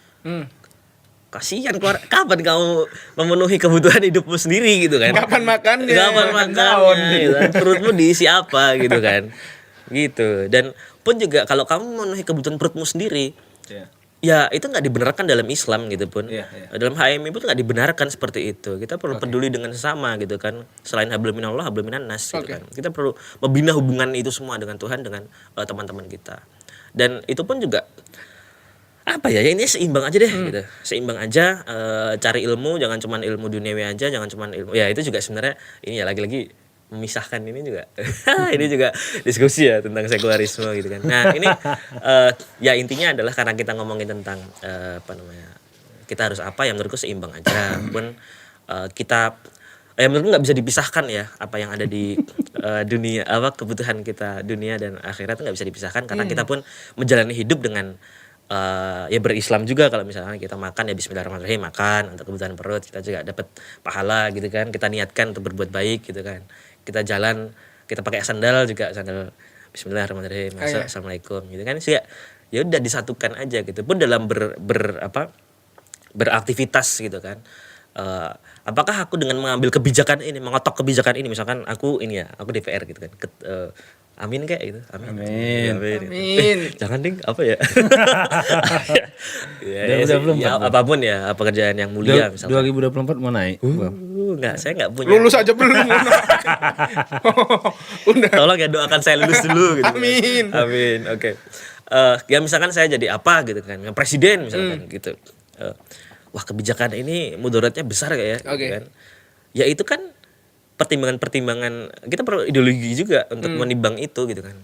Kasihan, kapan kamu memenuhi kebutuhan hidupmu sendiri gitu kan? Kapan makannya? Gitu kan? Perutmu diisi apa gitu kan? Gitu. Dan pun juga kalau kamu memenuhi kebutuhan perutmu sendiri, ya itu nggak dibenarkan dalam Islam gitu pun. Dalam HMI pun nggak dibenarkan seperti itu. Kita perlu peduli dengan sesama gitu kan. Selain hablum minallah, hablum minannas gitu kan. Kita perlu membina hubungan itu semua dengan Tuhan, dengan teman-teman kita. Dan itu pun juga ini seimbang aja deh gitu. Seimbang aja, cari ilmu, jangan cuma ilmu duniawi aja, jangan cuma ilmu. Ya itu juga sebenarnya ini ya lagi-lagi memisahkan ini juga. Ini juga diskusi ya tentang sekularisme gitu kan. Nah, ini ya intinya adalah karena kita ngomongin tentang kita harus apa, yang menurutku seimbang aja. Pun kita menurutku nggak bisa dipisahkan ya, apa yang ada di dunia, kebutuhan kita dunia dan akhirat itu nggak bisa dipisahkan, karena kita pun menjalani hidup dengan ya berislam juga. Kalau misalnya kita makan ya bismillahirrahmanirrahim, makan untuk kebutuhan perut, kita juga dapat pahala gitu kan, kita niatkan untuk berbuat baik gitu kan. Kita jalan, kita pakai sandal juga, sandal bismillahirrahmanirrahim, assalamualaikum gitu kan. Ya udah disatukan aja gitu. Pun dalam beraktivitas gitu kan, apakah aku dengan mengambil kebijakan ini, mengotok kebijakan ini, misalkan aku DPR gitu kan, amin kayak gitu, amin. Jangan ding, apa ya? Apapun ya, pekerjaan yang mulia misalkan. 2024 mau naik? Enggak, saya enggak punya. Lulus aja belum. Udah. Tolong ya doakan saya lulus dulu gitu. Amin. Oke. Ya misalkan saya jadi apa gitu kan, presiden misalkan gitu. Wah, kebijakan ini mudaratnya besar kayak ya, gitu kan. Ya itu kan pertimbangan kita perlu ideologi juga untuk menimbang itu gitu kan.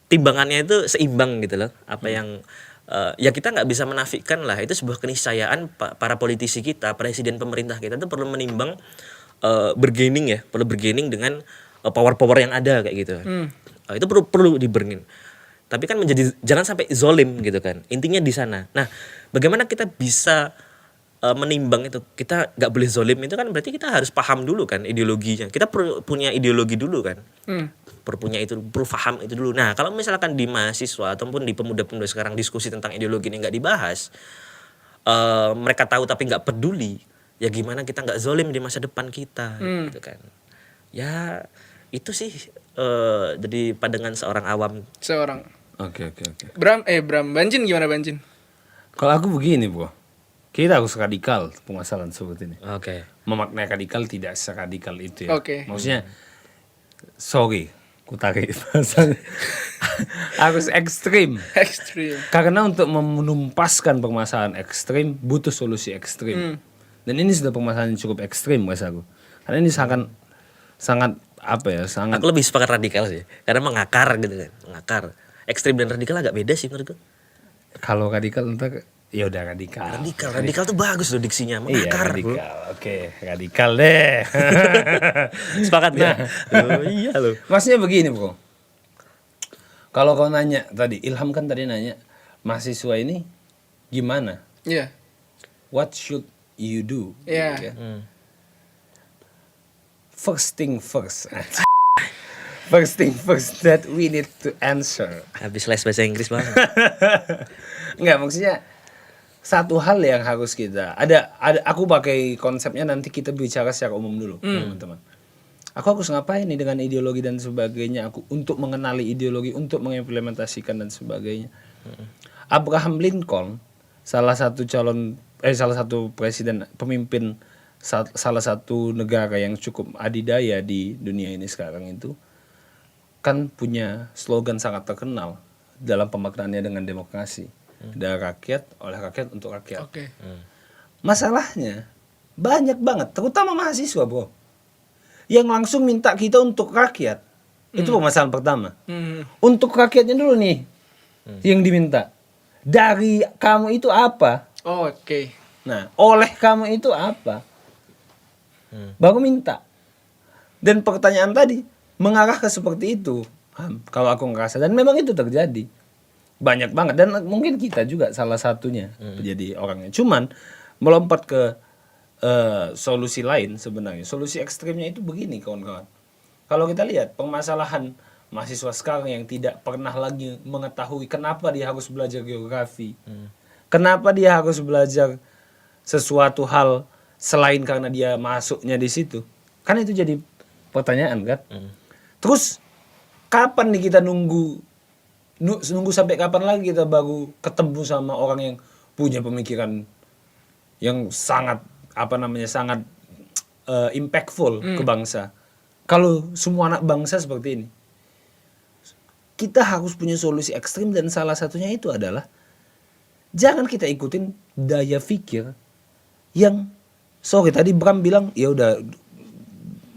Timbangannya itu seimbang gitu loh. Apa yang ya kita nggak bisa menafikan lah, itu sebuah keniscayaan para politisi kita, presiden, pemerintah kita tuh perlu menimbang, perlu bergaining dengan power yang ada kayak gitu. Itu perlu diberngin. Tapi kan jangan sampai zolim gitu kan. Intinya di sana. Nah, bagaimana kita bisa menimbang itu? Kita nggak boleh zolim, itu kan berarti kita harus paham dulu kan ideologinya. Kita perlu punya ideologi dulu kan. Perlu paham itu dulu. Nah, kalau misalkan di mahasiswa ataupun di pemuda-pemuda sekarang diskusi tentang ideologi ini nggak dibahas, mereka tahu tapi nggak peduli, ya gimana kita nggak zolim di masa depan kita gitu kan. Ya itu sih jadi pandangan seorang awam. Oke. Bram, Banjin gimana Banjin? Kalau aku begini, Bro. Kita harus radikal permasalahan seperti ini. Oke. Memaknai radikal tidak seradikal itu ya. Oke. Maksudnya, sorry, ku tarik bahasanya. Harus ekstrim. Karena untuk menumpaskan permasalahan ekstrim butuh solusi ekstrim. Dan ini sudah permasalahan yang cukup ekstrim rasaku. Karena ini sangat Aku lebih sepakat radikal sih, karena mengakar gitu kan, mengakar. Ekstrim dan radikal agak beda sih menurutku. Kalau radikal entar ya udah radikal. Radikal tuh bagus loh diksinya, mengakar. Iya, radikal. Oke, radikal deh. Sepakat gak? Iya loh. Maksudnya begini, Bro. Kalau kau nanya tadi, Ilham kan tadi nanya, mahasiswa ini gimana? Iya. What should you do? Iya. First thing first. First thing first that we need to answer. Habis les bahasa Inggris banget. Enggak, maksudnya satu hal yang harus kita ada aku pakai konsepnya, nanti kita bicara secara umum dulu, teman-teman. Aku harus ngapain nih dengan ideologi dan sebagainya, aku untuk mengenali ideologi, untuk mengimplementasikan dan sebagainya. Abraham Lincoln, salah satu presiden, pemimpin salah satu negara yang cukup adidaya di dunia ini sekarang itu, kan punya slogan sangat terkenal dalam pemaknaannya dengan demokrasi. Dari rakyat, oleh rakyat, untuk rakyat. Oke. Masalahnya banyak banget, terutama mahasiswa, bro, yang langsung minta kita untuk rakyat. Itu permasalahan pertama. Untuk rakyatnya dulu nih yang diminta. Dari kamu itu apa? Oke. Nah, oleh kamu itu apa? Baru minta. Dan pertanyaan tadi mengarah ke seperti itu. Kalau aku ngerasa, dan memang itu terjadi banyak banget, dan mungkin kita juga salah satunya menjadi orangnya. Cuman melompat ke solusi lain, sebenarnya solusi ekstrimnya itu begini, kawan-kawan. Kalau kita lihat permasalahan mahasiswa sekarang yang tidak pernah lagi mengetahui kenapa dia harus belajar geografi, kenapa dia harus belajar sesuatu hal selain karena dia masuknya di situ, kan itu jadi pertanyaan kan. Terus kapan nih kita nunggu sampai kapan lagi kita baru ketemu sama orang yang punya pemikiran yang sangat sangat impactful ke bangsa. Kalau semua anak bangsa seperti ini, kita harus punya solusi ekstrim, dan salah satunya itu adalah jangan kita ikutin daya pikir yang tadi Bram bilang ya udah,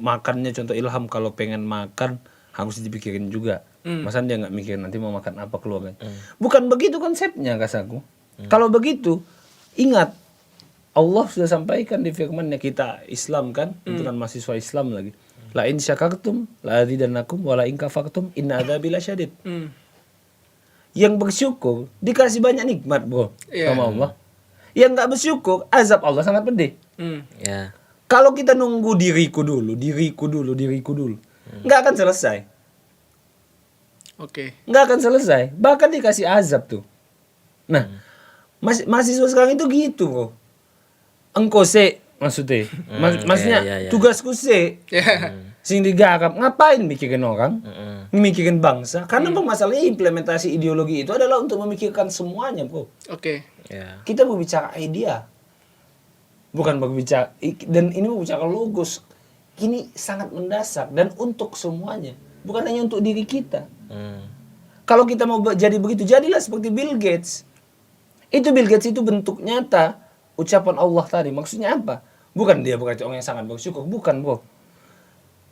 makannya contoh Ilham kalau pengen makan harus dipikirin juga. Masa dia nggak mikir nanti mau makan apa keluarga? Bukan begitu konsepnya, kasaku. Kalau begitu, ingat Allah sudah sampaikan di firman-Nya, kita Islam kan, itu kan mahasiswa Islam lagi. La in syakartum la azidannakum wa la in kafartum inna adzabi lasyadid. Yang bersyukur dikasih banyak nikmat, bro, sama Allah. Yang nggak bersyukur, azab Allah sangat pedih. Ya. Kalau kita nunggu diriku dulu, nggak akan selesai. Oke. Nggak akan selesai, bahkan dikasih azab tuh. Nah, mahasiswa sekarang itu gitu, bro. Engkau maksudnya, maksudnya iya. tugasku sing digarap, ngapain mikirin orang, mikirin bangsa? Karena permasalahannya implementasi ideologi itu adalah untuk memikirkan semuanya, bro. Oke. Ya. Kita berbicara idea, bukan berbicara, dan ini berbicara logos. Ini sangat mendasar dan untuk semuanya, bukan hanya untuk diri kita. Kalau kita mau jadi begitu, jadilah seperti Bill Gates. Bill Gates itu bentuk nyata ucapan Allah tadi. Maksudnya apa? Bukan dia berarti orang yang sangat bersyukur, bukan, bro.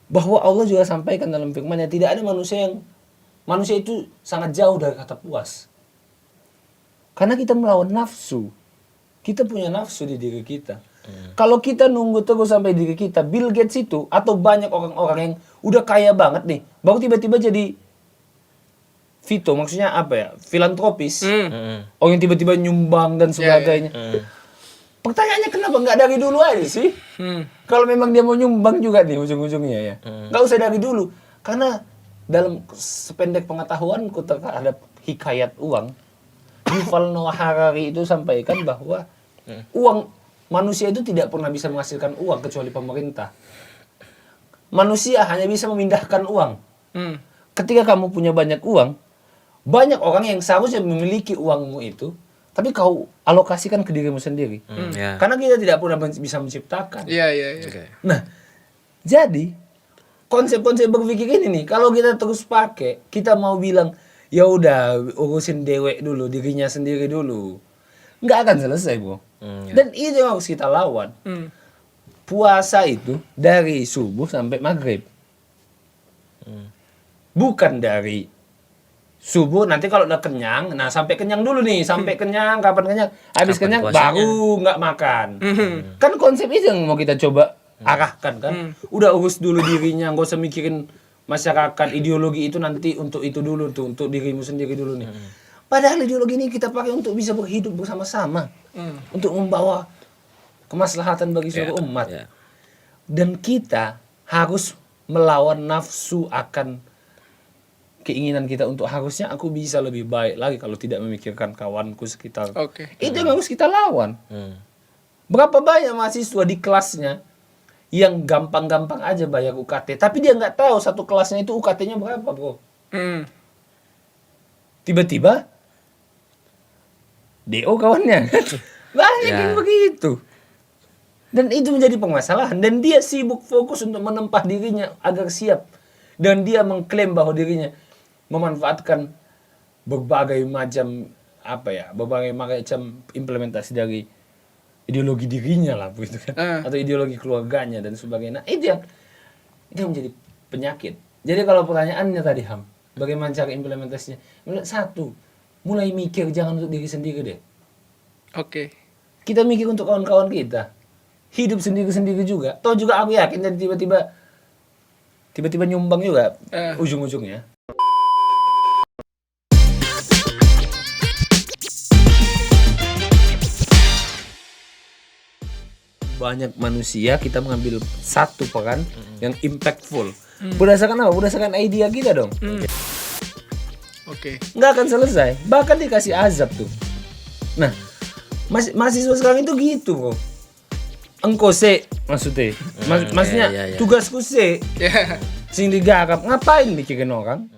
Bahwa Allah juga sampaikan dalam firman-Nya, tidak ada manusia itu sangat jauh dari kata puas. Karena kita melawan nafsu. Kita punya nafsu di diri kita. Kalau kita nunggu terus sampai diri kita, Bill Gates itu atau banyak orang-orang yang udah kaya banget nih, baru tiba-tiba jadi Vito, maksudnya apa ya? Filantropis. Orang yang tiba-tiba nyumbang dan sebagainya. Pertanyaannya kenapa nggak dari dulu aja sih? Kalau memang dia mau nyumbang juga nih ujung-ujungnya ya. Nggak usah dari dulu. Karena dalam sependek pengetahuanku terhadap hikayat uang, Yuval Noah Harari itu sampaikan bahwa uang manusia itu tidak pernah bisa menghasilkan uang kecuali pemerintah. Manusia hanya bisa memindahkan uang. Ketika kamu punya banyak uang, banyak orang yang seharusnya memiliki uangmu itu, tapi kau alokasikan ke dirimu sendiri. Karena kita tidak pernah bisa menciptakan. Iya. Nah, jadi konsep-konsep berpikir ini nih, kalau kita terus pakai, kita mau bilang ya udah urusin dewek dulu, dirinya sendiri dulu, nggak akan selesai, bro. Dan itu yang harus kita lawan. Puasa itu dari subuh sampai maghrib, bukan dari subuh nanti kalau udah kenyang, nah sampai kenyang dulu nih, sampai kenyang, kapan kenyang, habis Kapan kenyang puasanya? baru nggak makan. Kan konsep itu yang mau kita coba arahkan kan. Udah urus dulu dirinya, nggak usah mikirin masyarakat, ideologi itu nanti untuk itu dulu tuh, untuk dirimu sendiri dulu nih. Padahal ideologi ini kita pakai untuk bisa berhidup bersama-sama, untuk membawa kemaslahatan bagi seluruh umat. Dan kita harus melawan nafsu akan keinginan kita untuk harusnya aku bisa lebih baik lagi kalau tidak memikirkan kawanku sekitar. Oke. Itu yang harus kita lawan. Hmm. Berapa banyak mahasiswa di kelasnya yang gampang-gampang aja bayar UKT, tapi dia nggak tahu satu kelasnya itu UKT-nya berapa, bro. Tiba-tiba DO kawannya. Banyak Ya. yang begitu. Dan itu menjadi permasalahan. Dan dia sibuk fokus untuk menempah dirinya agar siap. Dan dia mengklaim bahwa dirinya memanfaatkan berbagai macam berbagai macam implementasi dari ideologi dirinya lah begitu kan, atau ideologi keluarganya dan sebagainya. Nah, itu yang menjadi penyakit. Jadi kalau pertanyaannya tadi Ham, bagaimana cara implementasinya? Satu, mulai mikir jangan untuk diri sendiri deh. Oke. Kita mikir untuk kawan-kawan kita. Hidup sendiri-sendiri juga. Toh juga aku yakin dan tiba-tiba nyumbang juga ujung-ujungnya. Banyak manusia kita mengambil satu peran yang impactful. Berdasarkan apa? Berdasarkan idea kita dong. Oke. Nggak akan selesai. Bahkan dikasih azab tuh. Nah, mahasiswa sekarang itu gitu kok. Engkau se maksudnya. Maksudnya iya. tugasku se. Ya. Sing digarap ngapain mikirin orang?